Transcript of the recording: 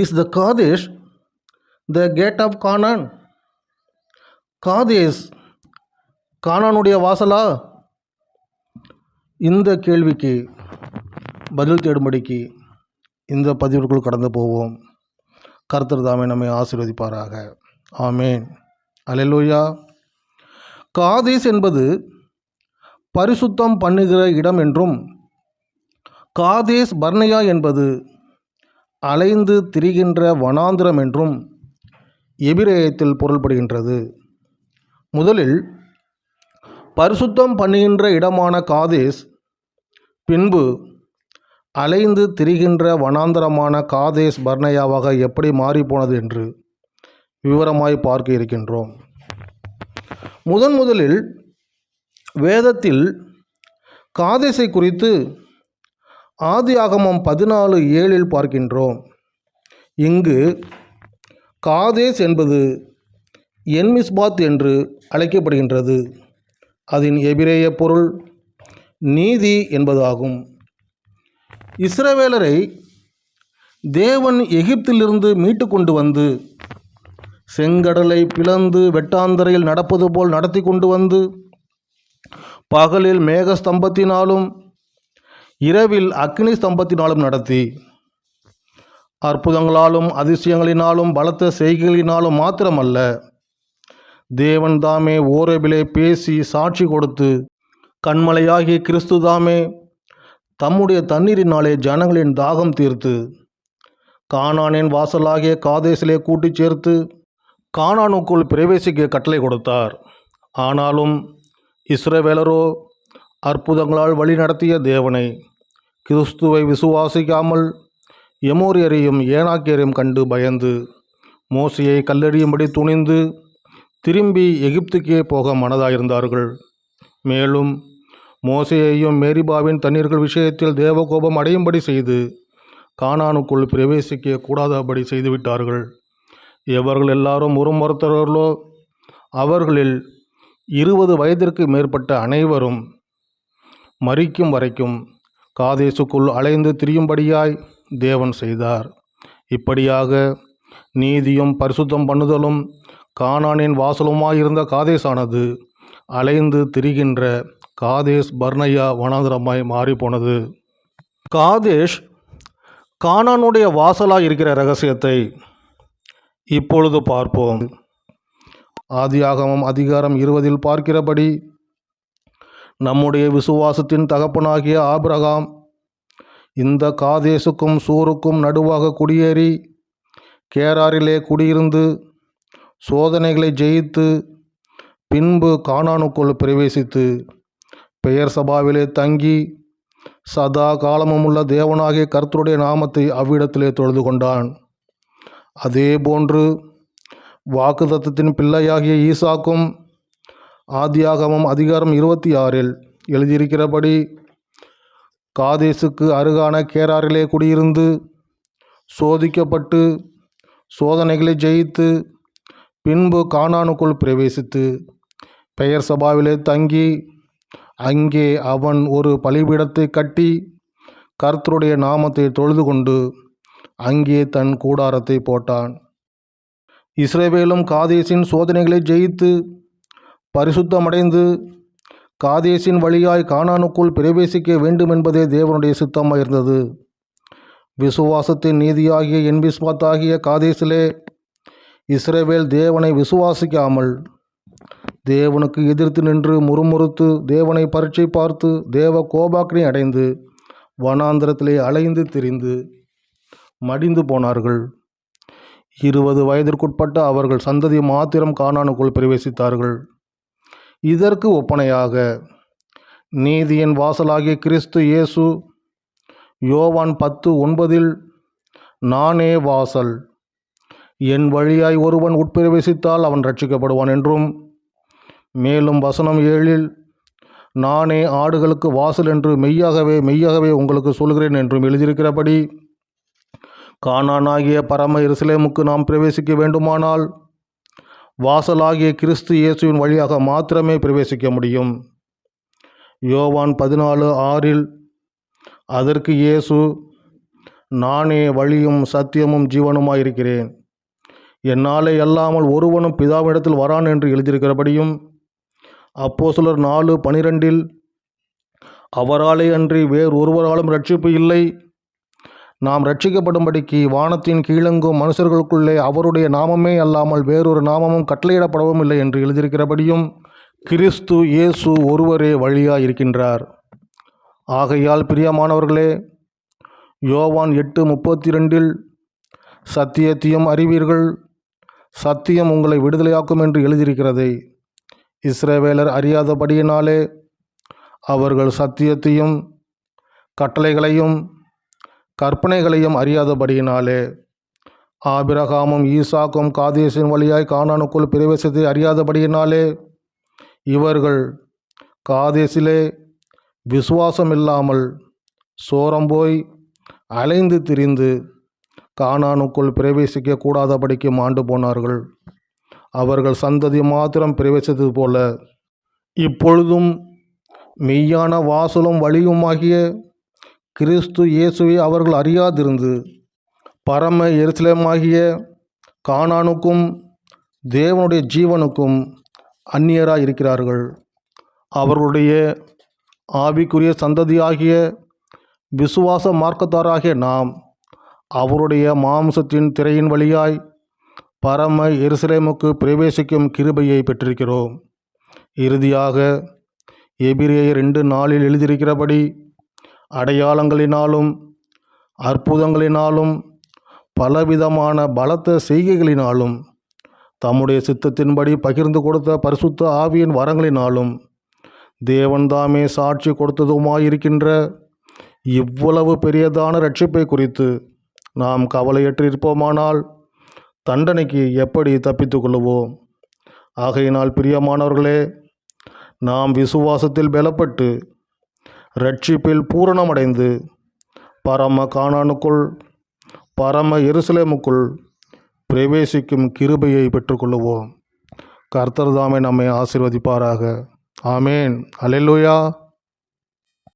Is the Kadesh the gate of Canaan? Kadesh கானானுடைய வாசலா? இந்த கேள்விக்கு பதில் தேடும்படிக்கு இந்த பதிவிற்குள் கடந்து போவோம். கர்த்தர் தாமே நம்மை ஆசீர்வதிப்பாராக. ஆமேன். அல்லேலூயா. காதேஸ் என்பது பரிசுத்தம் பண்ணுகிற இடம் என்றும், காதேஸ் பர்னேயா என்பது அலைந்து திரிகின்ற வனாந்திரம் என்றும் எபிரேயத்தில் பொருள்படுகின்றது. முதலில் பரிசுத்தம் பண்ணுகின்ற இடமான காதேஸ், பின்பு அலைந்து திரிகின்ற வனாந்தரமான காதேஸ் பர்னேயாவாக எப்படி மாறிப்போனது என்று விவரமாய் பார்க்க இருக்கின்றோம். முதலில் வேதத்தில் காதேசை குறித்து ஆதியாகமம் 14:7 பார்க்கின்றோம். இங்கு காதேஸ் என்பது என்மிஸ்பாத் என்று அழைக்கப்படுகின்றது. அதன் எபிரேய பொருள் நீதி என்பதாகும். இஸ்ரவேலரை தேவன் எகிப்திலிருந்து மீட்டு கொண்டு வந்து செங்கடலை பிளந்து வெட்டாந்தரையில் நடப்பது போல் நடத்தி கொண்டு வந்து, பகலில் மேக ஸ்தம்பத்தினாலும் இரவில் அக்னி ஸ்தம்பத்தினாலும் நடத்தி, அற்புதங்களாலும் அதிசயங்களினாலும் பலத்த செய்கைகளினாலும் மாத்திரமல்ல, தேவன் தாமே ஓரேபிலே பேசி சாட்சி கொடுத்து, கண்மலையாகிய கிறிஸ்து தாமே தம்முடைய தண்ணீரினாலே ஜனங்களின் தாகம் தீர்த்து, கானானின் வாசலாகிய காதேசிலே கூட்டி சேர்த்து கானானுக்குள் பிரவேசிக்க கட்டளை கொடுத்தார். ஆனாலும் இஸ்ரவேலரோ அற்புதங்களால் வழி நடத்திய தேவனை, கிறிஸ்துவை விசுவாசிக்காமல் எமோரியரையும் ஏனாக்கியரையும் கண்டு பயந்து மோசேயை கல்லெறியும்படி துணிந்து திரும்பி எகிப்துக்கே போக மனதாயிருந்தார்கள். மேலும் மோசேயையும் மேரிபாவின் தண்ணீர்கள் விஷயத்தில் தேவகோபம் அடையும்படி செய்து கானானுக்குள் பிரவேசிக்க கூடாதபடி செய்துவிட்டார்கள். எவர்கள் எல்லாரும் முறுமறுத்தவர்களோ அவர்களில் 20 வயதிற்கு மேற்பட்ட அனைவரும் மரிக்கும் வரைக்கும் காதேசுக்குள் அலைந்து திரியும்படியாய் தேவன் செய்தார். இப்படியாக நீதியும் பரிசுத்தம் பண்ணுதலும் கானானின் வாசலுமாயிருந்த காதேசானது அலைந்து திரிகின்ற காதேஸ் பர்னேயா வனாந்தரமாய் மாறிப்போனது. காதேஷ் கானானுடைய வாசலாய் இருக்கிற இரகசியத்தை இப்பொழுது பார்ப்போம். ஆதியாகமம் அதிகாரம் 20 பார்க்கிறபடி, நம்முடைய விசுவாசத்தின் தகப்பனாகிய ஆபிரகாம் இந்த காதேசுக்கும் சூருக்கும் நடுவாக குடியேறி கேராரிலே குடியிருந்து சோதனைகளை ஜெயித்து, பின்பு கானானுக்குள் பிரவேசித்து பெயர் சபாவிலே தங்கி சதா காலமும் உள்ள தேவனாகிய கர்த்தருடைய நாமத்தை அவ்விடத்திலே தொழுது கொண்டான். அதேபோன்று வாக்குத்தத்தத்தின் பிள்ளையாகிய ஈசாக்கும் ஆதியாகமம் அதிகாரம் 26 எழுதியிருக்கிறபடி காதேசுக்கு அருகான கேராரிலே குடியிருந்து சோதிக்கப்பட்டு சோதனைகளை ஜெயித்து, பின்பு கானானுக்குள் பிரவேசித்து பெயர் சபாவிலே தங்கி அங்கே அவன் ஒரு பலிபீடத்தை கட்டி கர்த்தருடைய நாமத்தை தொழுது கொண்டு அங்கே தன் கூடாரத்தை போட்டான். இஸ்ரவேலும் காதேசின் சோதனைகளை ஜெயித்து பரிசுத்தமடைந்து காதேசின் வழியாய் கானானுக்குள் பிரவேசிக்க வேண்டும் என்பதே தேவனுடைய சித்தமாக இருந்தது. விசுவாசத்தின் நீதியாகிய என்மிஸ்பாத்தாகிய காதேசிலே இஸ்ரவேல் தேவனை விசுவாசிக்காமல் தேவனுக்கு எதிர்த்து நின்று முறுமுறுத்து தேவனை பரீட்சை பார்த்து தேவ கோபாக்கினை அடைந்து வனாந்திரத்திலே அலைந்து திரிந்து மடிந்து போனார்கள். 20 வயதிற்குட்பட்ட அவர்கள் சந்ததி மாத்திரம் கானானுக்குள் பிரவேசித்தார்கள். இதற்கு ஒப்பனையாக நீதியின் வாசலாகிய கிறிஸ்து இயேசு யோவான் 10:9 நானே வாசல், என் வழியாய் ஒருவன் உட்பிரவேசித்தால் அவன் ரட்சிக்கப்படுவான் என்றும், மேலும் வசனம் 7 நானே ஆடுகளுக்கு வாசல் என்று மெய்யாகவே மெய்யாகவே உங்களுக்கு சொல்கிறேன் என்றும் எழுதியிருக்கிறபடி, கானானாகிய பரம எருசலேமுக்கு நாம் பிரவேசிக்க வேண்டுமானால் வாசலாகிய கிறிஸ்து இயேசுவின் வழியாக மாத்திரமே பிரவேசிக்க முடியும். யோவான் 14:6 அதற்கு இயேசு, நானே வழியும் சத்தியமும் ஜீவனுமாயிருக்கிறேன். என்னாலே அல்லாமல் ஒருவனும் பிதாவினிடத்தில் வரான் என்று எழுதியிருக்கிறபடியும் அப்போஸ்தலர் 4:12 அவராலே அன்றி வேறு ஒருவராலும் ரட்சிப்பு இல்லை. நாம் ரட்சிக்கப்படும்படிக்கு வானத்தின் கீழெங்கும் மனுஷர்களுக்குள்ளே அவருடைய நாமமே அல்லாமல் வேறொரு நாமமும் கட்டளையிடப்படவும் இல்லை என்று எழுதியிருக்கிறபடியும் கிறிஸ்து இயேசு ஒருவரே வழியாய் இருக்கின்றார். ஆகையால் பிரியமானவர்களே, யோவான் 8:32 சத்தியத்தையும் அறிவீர்கள், சத்தியம் உங்களை விடுதலையாக்கும் என்று எழுதியிருக்கிறதை இஸ்ரவேலர் அறியாதபடியினாலே அவர்கள் சத்தியத்தையும் கட்டளைகளையும் கற்பனைகளையும் அறியாதபடியினாலே ஆபிரகாமும் ஈசாக்கும் காதேசின் வழியாய் கானானுக்குள் பிரவேசத்தை அறியாதபடியினாலே இவர்கள் காதேசிலே விசுவாசம் இல்லாமல் சோரம்போய் அலைந்து திரிந்து கானானுக்குள் பிரவேசிக்க கூடாதபடிக்கு மாண்டு போனார்கள். அவர்கள் சந்ததி மாத்திரம் பிரவேசித்தது போல இப்பொழுதும் மெய்யான வாசலும் வழியுமாகிய கிறிஸ்து இயேசுவை அவர்கள் அறியாதிருந்து பரம எருசலேமாகிய கானானுக்கும் தேவனுடைய ஜீவனுக்கும் அந்நியராய் இருக்கிறார்கள். அவர்களுடைய ஆவிக்குரிய சந்ததியாகிய விசுவாச மார்க்கத்தாராகிய நாம் அவருடைய மாம்சத்தின் திரையின் வழியாய் பரம எருசலேமுக்கு பிரவேசிக்கும் கிருபையை பெற்றிருக்கிறோம். இறுதியாக எபிரேயர் 2:4 எழுதியிருக்கிறபடி அடையாளங்களினாலும் அற்புதங்களினாலும் பலவிதமான பலத்த செய்கைகளினாலும் தம்முடைய சித்தத்தின்படி பகிர்ந்து கொடுத்த பரிசுத்த ஆவியின் வரங்களினாலும் தேவன்தாமே சாட்சி கொடுத்ததுமாயிருக்கின்ற இவ்வளவு பெரியதான இரட்சிப்பை குறித்து நாம் கவலையற்றிருப்போமானால் தண்டனைக்கு எப்படி தப்பித்து கொள்ளுவோம்? ஆகையினால் பிரியமானவர்களே, நாம் விசுவாசத்தில் பலப்பட்டு இரட்சிப்பில் பூரணமடைந்து பரம கானானுக்குள் பரம எருசலேமுக்குள் பிரவேசிக்கும் கிருபையை பெற்றுக்கொள்ளுவோம். கர்த்தர் தாமே நம்மை ஆசீர்வதிப்பாராக. ஆமேன். அல்லேலூயா.